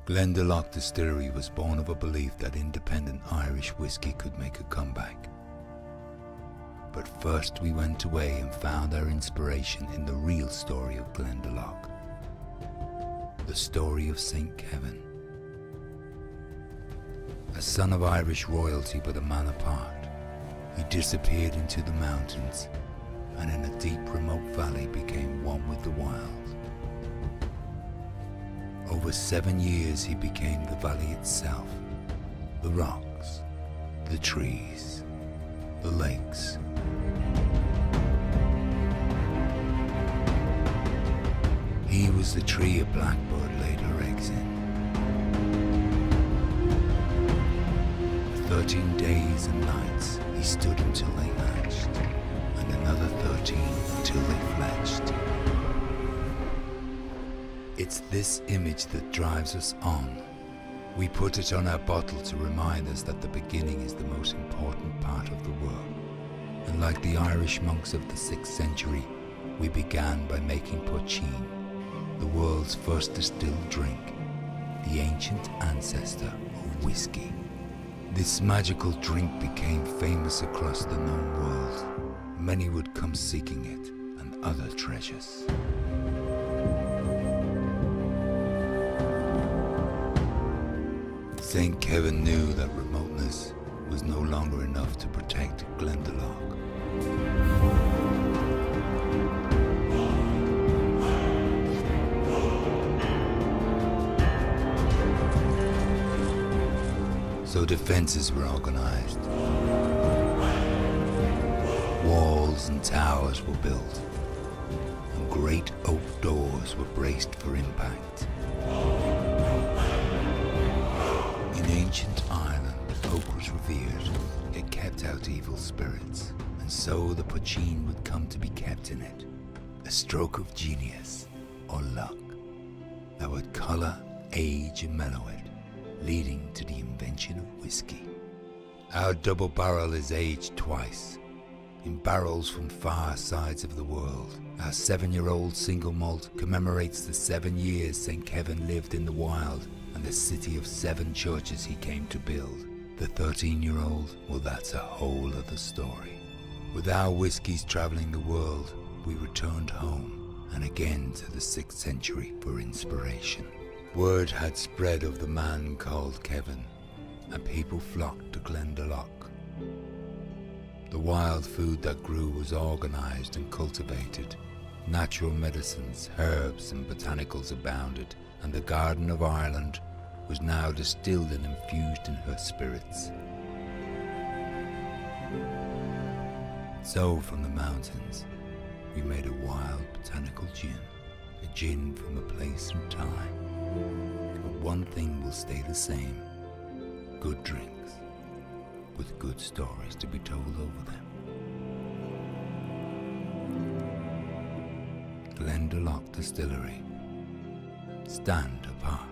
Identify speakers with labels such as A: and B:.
A: Glendalough Distillery was born of a belief that independent Irish whiskey could make a comeback. But first we went away and found our inspiration in the real story of Glendalough. The story of St. Kevin. A son of Irish royalty but a man apart, he disappeared into the mountains and in a deep remote valley became one with the wild. Over 7 years he became the valley itself, the rocks, the trees, the lakes. He was the tree a blackbird laid her eggs in. For 13 days and nights he stood until they hatched, and another 13 until they fledged. It's this image that drives us on. We put it on our bottle to remind us that the beginning is the most important part of the work. And like the Irish monks of the 6th century, we began by making poitín, the world's first distilled drink, the ancient ancestor of whiskey. This magical drink became famous across the known world. Many would come seeking it and other treasures. St. Kevin knew that remoteness was no longer enough to protect Glendalough. So defenses were organized. Walls and towers were built, and great oak doors were braced for impact. In ancient Ireland, oak was revered. It kept out evil spirits, and so the poitín would come to be kept in it. A stroke of genius, or luck, that would colour, age and mellow it, leading to the invention of whiskey. Our double barrel is aged twice, in barrels from far sides of the world. Our 7-year-old single malt commemorates the 7 years St. Kevin lived in the wild and the city of 7 churches he came to build. The 13-year-old, well, that's a whole other story. With our whiskies travelling the world, we returned home and again to the 6th century for inspiration. Word had spread of the man called Kevin, and people flocked to Glendalough. The wild food that grew was organised and cultivated. Natural medicines, herbs and botanicals abounded, and the Garden of Ireland was now distilled and infused in her spirits. So from the mountains, we made a wild botanical gin, a gin from a place and time. But one thing will stay the same: good drinks, with good stories to be told over them. Glendalough Distillery. Stand apart.